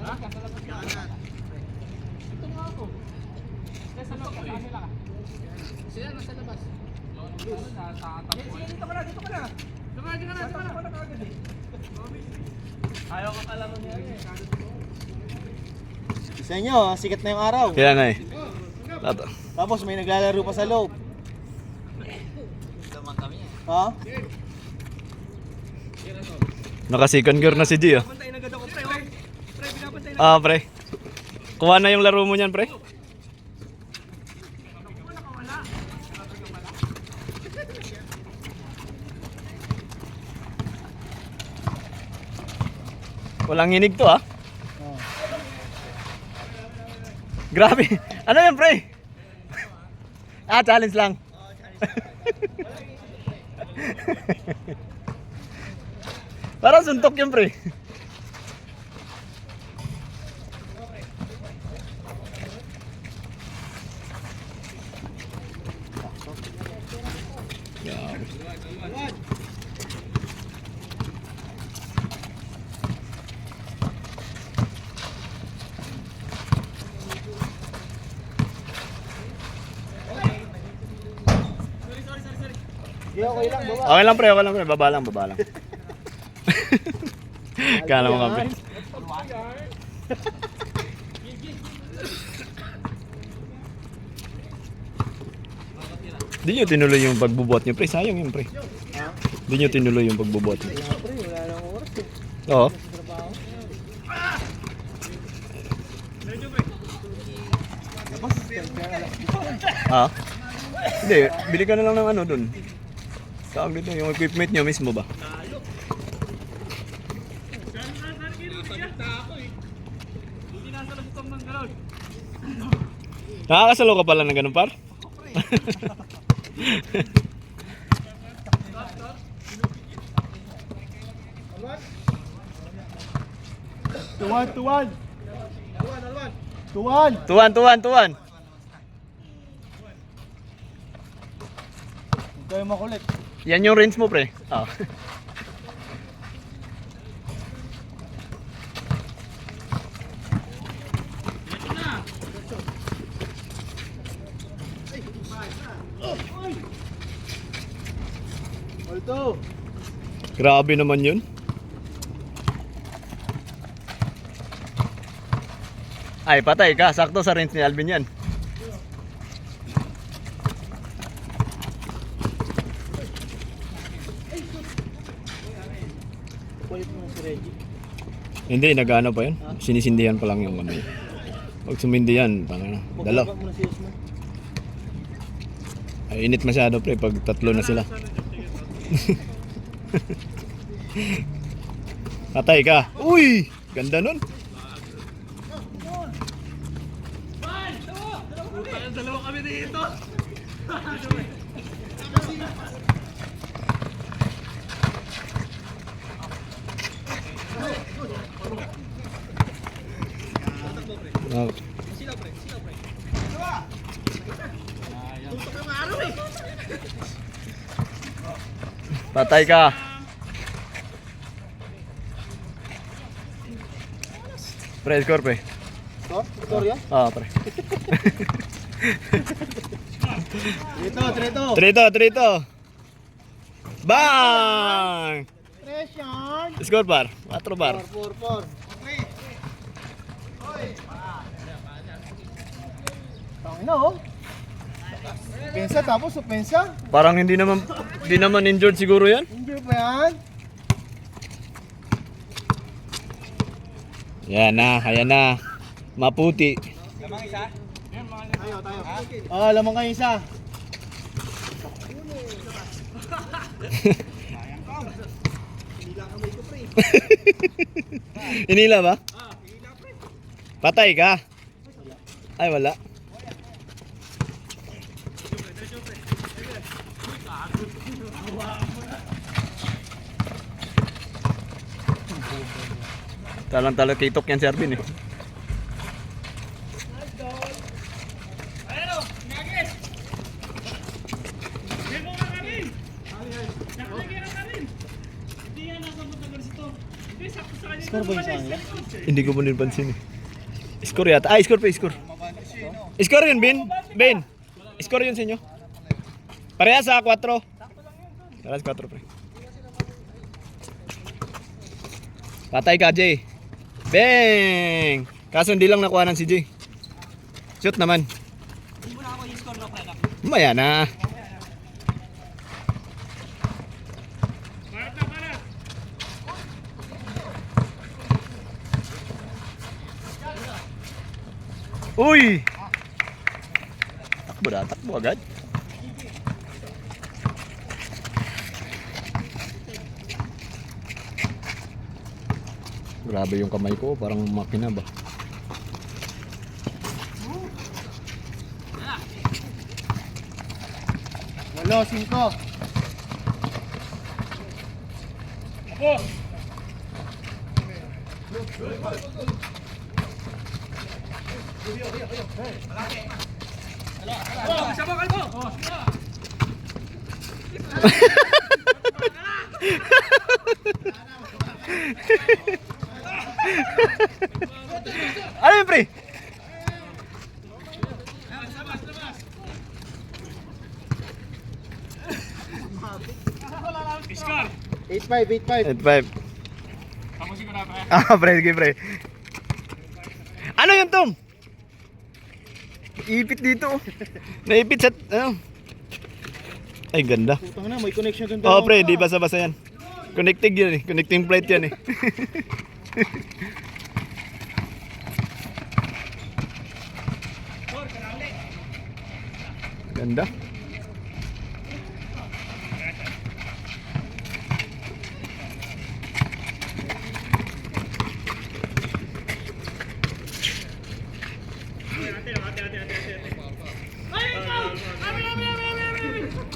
Ha? Sa labas ka. Ito nga ako. Sa loob ka, sa kanila ka. Sila nasa labas. Sige, dito ka na, dito ka na. Dito ka na kagad eh. Ayaw ka kalaro niya eh. Isa nyo, sikat na yung araw. Yan na eh. Tapos may naglalaro pa sa loob. Naman kami eh. Ha? Naka second gear na si G ah. Pantay na agad ako, pre. Pre, pinapantay na. Ah, pre. Kuha na yung laro mo niyan, pre. Walang hinig to ah. Oh. Grabe. Ano yan, pre? Ah, challenge lang. Parang suntok yan, pre. Okay lang, baba. Okay lang, pre. Okay lang, pre. Baba lang, baba lang. Kala mo ka, pre. Di nyo tinuloy yung pagbubuhat nyo, pre. Sayang yun, pre. Di nyo tinuloy yung pagbubuhat nyo. Kaya pre, wala nang oras eh. Oo. Sa trabaho. Ah? Hindi, bili ka na lang ng ano dun. Tawag dito, yung equipment nyo mismo ba? Nakakasalo ka pala ng ganun, par? Tuwan. Tuwan. Tuwan. Huwag kayo makulit. Yan yung range mo, pre. Ah. Alto. Grabe naman yun. Ay, patay ka. Sakto sa range ni Alvin yan. Kulit mo si Reggie. Hindi, nag-ano pa yun. Sinisindihan pa lang yung kamay. Pag sumindi yan, dalaw. Bukbak mo na si Usman. Ay, init masyado, pre, pag tatlo na sila. Patay ka. Uy! Ganda nun. Dalawa kami dito. Ah, Sila pre. Tutok yung araw eh. patay ka. Pre, score, pre. Ito? Victoria? Ah, pre. Trito. Bang! Tres yan. Score, par. 4 par. 4. Tangina oh. Pensa tapos pensa. Parang hindi naman injured siguro yan. Injure pa yan. Ayan na. Maputi. Lamang isa. Tayo. Ah, lamang kayo isa. Inila ba? Patay ka. Ay, wala. Talang-tala kitok yan si Arvin eh. Hindi yan nasa mga ganito. Hindi, sakto sa kanya. Score ba yung sa kanila? Hindi ko pa nipansin eh. Score yata. Ah, score pa, score. Score yun, Ben. Ben. Score yun sa inyo. Parehas sa 4. Parehas 4, pre. Patay ka, Jay. Bang! Kaso hindi lang nakuha ng si Jay. Shoot naman. Hindi mo na ako yung score no, pre. Maya na. Uy! Takbo na, takbo agad. Grabe yung kamay ko, parang makina ba? Walo, 5. Ano yun, pre? Score! 8-5, 8-5. 8-5. Tapusin ko na, pre. Ah, pre, sige, pre. Ano yun, Tom? Ipit dito. Naipit sa, ano? Ay, ganda. Putang na, may connection dun. Oh, pre, di basa-basa yan. Connecting yan eh. Connecting plate yan eh. Ganda.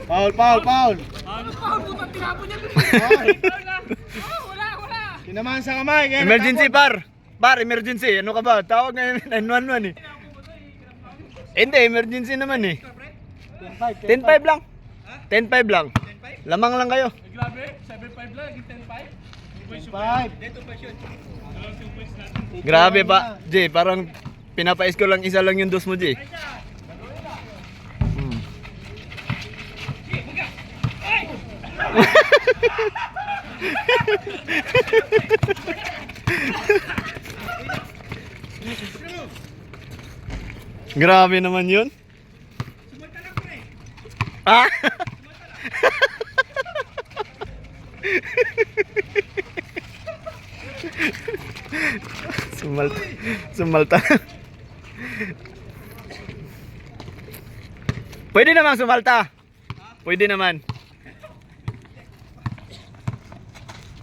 Foul, foul, foul. Ano pa? Puta, tinapon niya. Foul. Wala. Tinamaan sa kamay. Kaya Emergency, natapon. par. Par, emergency. Ano ka ba? Tawag na 911 eh. Hindi, emergency naman eh. 10-5, 10-5 lang. 10-5 lang. Lamang lang kayo. Grabe, 7-5 lang, naging 10-5. 10-5. Grabe pa. Jay, parang pinapais ko lang isa lang yung dos mo, Jay. Hmm. Grabe naman yun. Ah? Sumalta. Pwede namang sumalta. Pwede naman.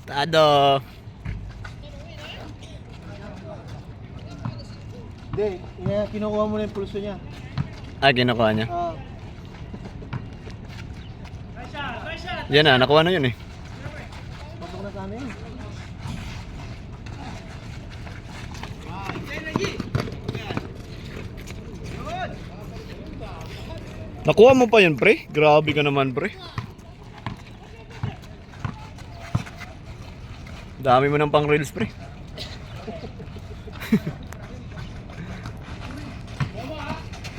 Tado. Hindi, kinukuha mo na yung pulso niya. Ah, kinukuha niya. Ah, Yan na, nakuha na yun eh. patok na sana yun. Nakuha mo pa yun, pre? Grabe ka naman, pre. Dami mo ng pang reels, pre.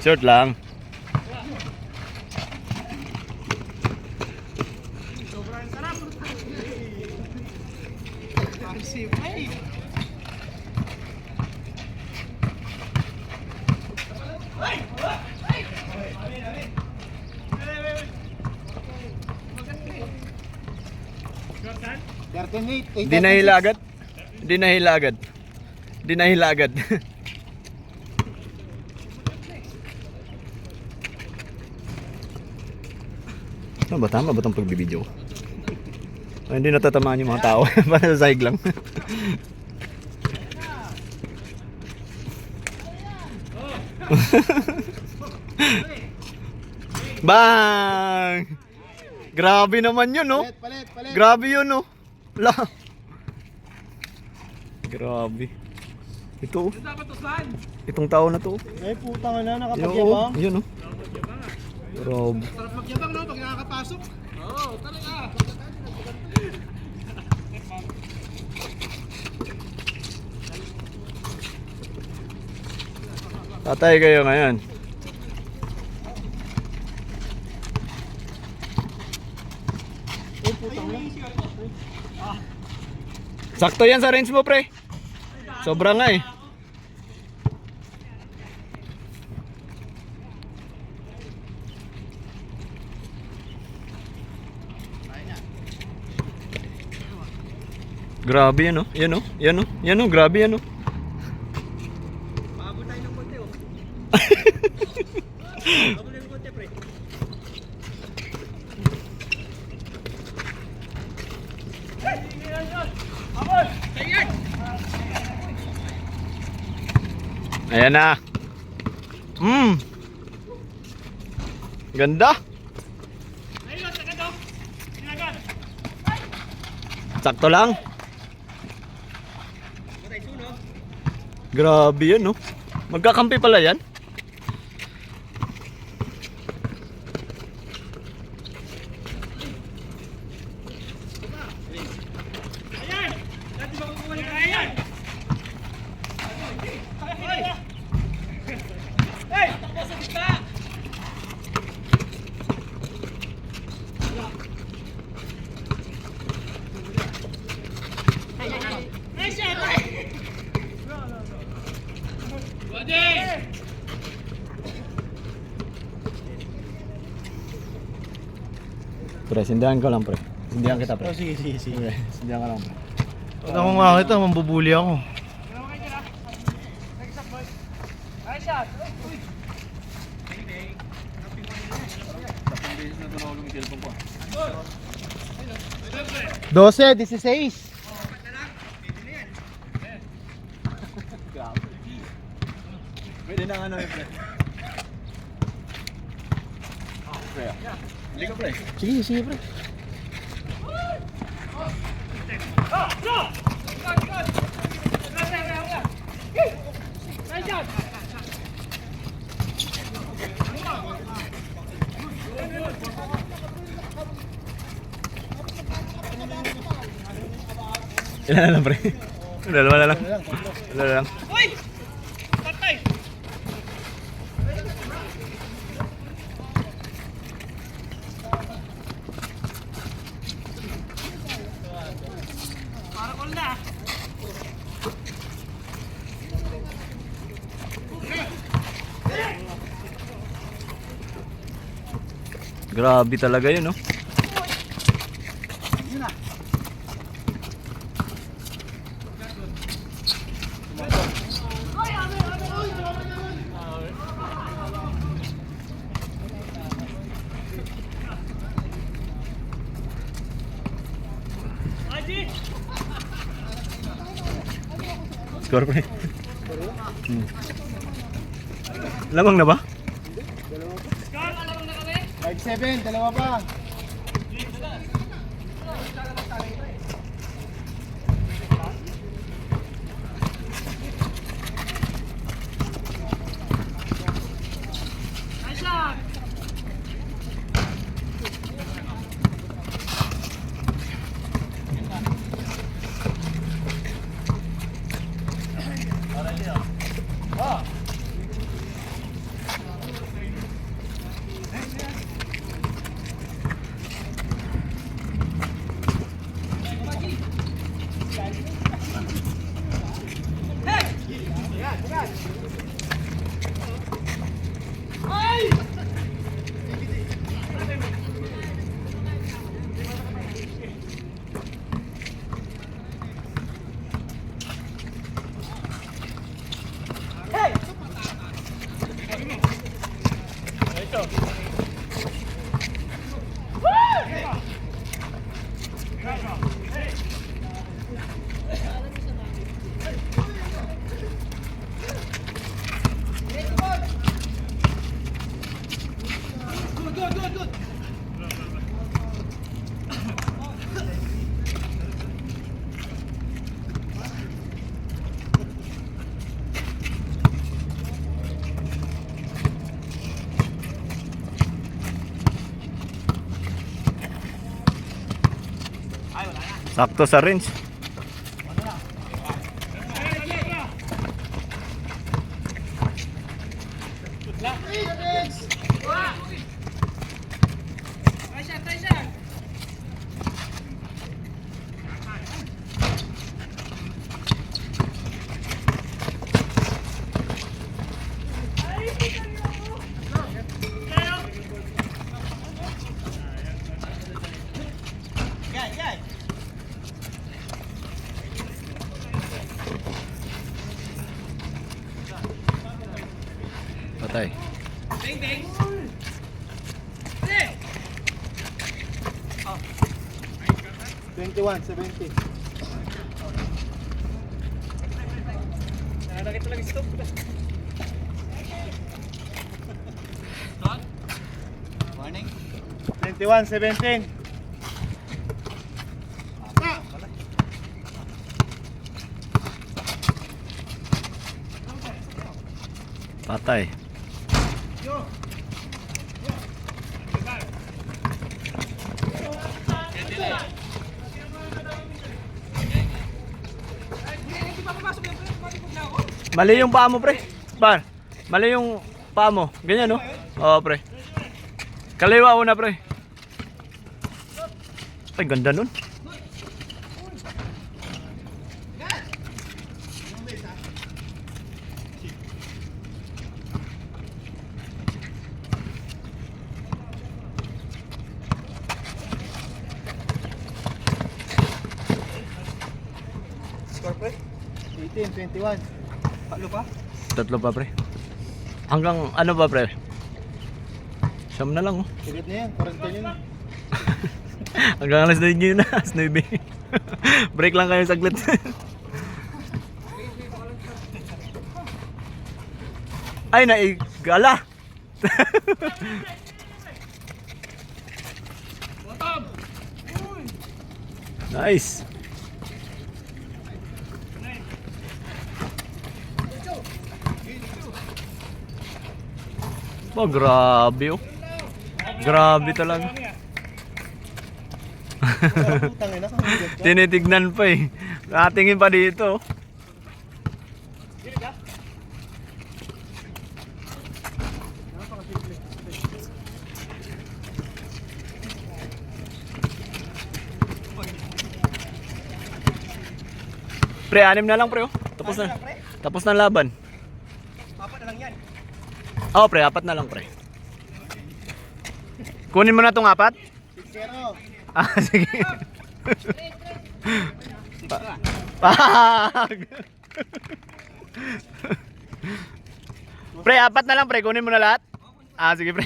Short lang. Di nahila agad. Di nahila agad. Di nahila agad. Tama ba itong pagbibideo ko? Ay, hindi natatamaan yung mga tao. Para sa sahig lang. Bang! Grabe naman yun, no? Palit. Grabe yun, no? La. Grabe. Ito, Dapat usahan. itong tao na to. Ay, putang na, Yun, nakapagyabang. yun, no? Grabe. Sarap magyabang, no? Pag nakakapasok. Oo, talaga. Patay kayo ngayon. Sakto yan sa range mo, pre. Sobra nga eh. Grabe yan, oh. Yan, oh. Yan, oh. Yan, oh. Grabe yan, oh. Paabot tayo ng konti, oh. Paabot tayo ng konti, pre. Ayan na. Ganda. Sakto lang. Grabe yan, no? Magkakampi pala yan. Pre, sindihan ko lang, pre. Sindihan kita, pre. Oh, sige. Sige, sindihan ka lang, pre. Pag ako makakita, mambubuli ako. Nice shot. 12, 16. Pwede na ano eh, pre. Pre. Hindi ka, pre. Sige, pre. Nice shot. Ilan na lang, pre? Dalawa na lang. Dalawa na lang. Uy! Patay! Para ko na. Grabe talaga yun, no? Score, pre. Lamang na ba? 5-7, dalawa pa. Nice shot. Sakto sa range. Try siya. Patay. Ding, ding. 21-70. Nakakita lang stop. 21-17. Patay. Mali yung paa mo, pre. Par. Mali yung paa mo. Ganyan, no? Oo, pre. Kaliwa una, pre. Ay, ganda nun. Score pre? 18-21. Palo pa? Tatlo pa, pre. Hanggang ano ba, pre? Siyam na lang, oh. Sigit na yan, 40 yun. Hanggang alas 9 yun na. Alas 9. Break lang kayo saglit. Ay, naigala. Nice. Oh, grabe, oh. Grabe talaga. Tangin na, kamagat ka. Tinitignan pa eh. Nakatingin pa dito. Pre, 6 na lang, pre, oh. Tapos na. Tapos na laban. Apat na lang yan. Oo, pre, 4 na lang, pre. Kunin mo na tong 4? 6-0. Ah, sige. Pag. Pre, 4 na lang, pre. Kunin mo na lahat. Ah, sige, pre.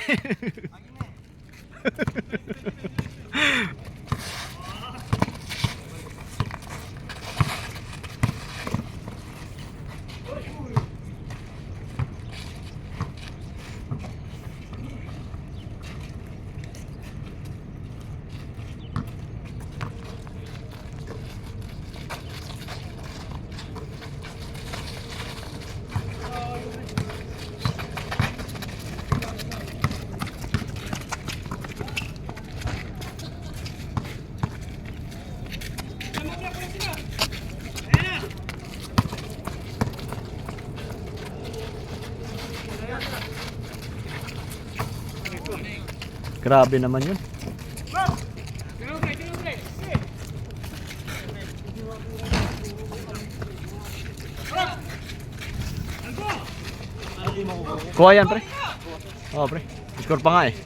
Grabe naman yun. Kuha yan, pre. Oo, pre. Score pa nga eh.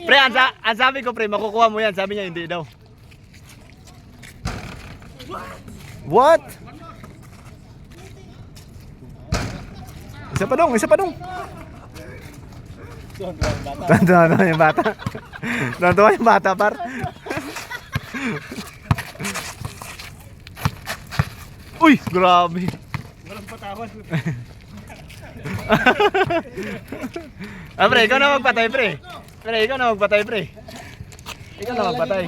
Pre, ang sabi ko, pre, makukuha mo yan. Sabi niya, hindi daw. What? Isa pa dong, isa pa dong. Tuwa yung bata. Tuwa yung bata, par. Uy, grabe. Walang patawan. Ah, pre, ikaw na magpatay, pre. Pre, ikaw na magpatay, pre. Ikaw na magpatay.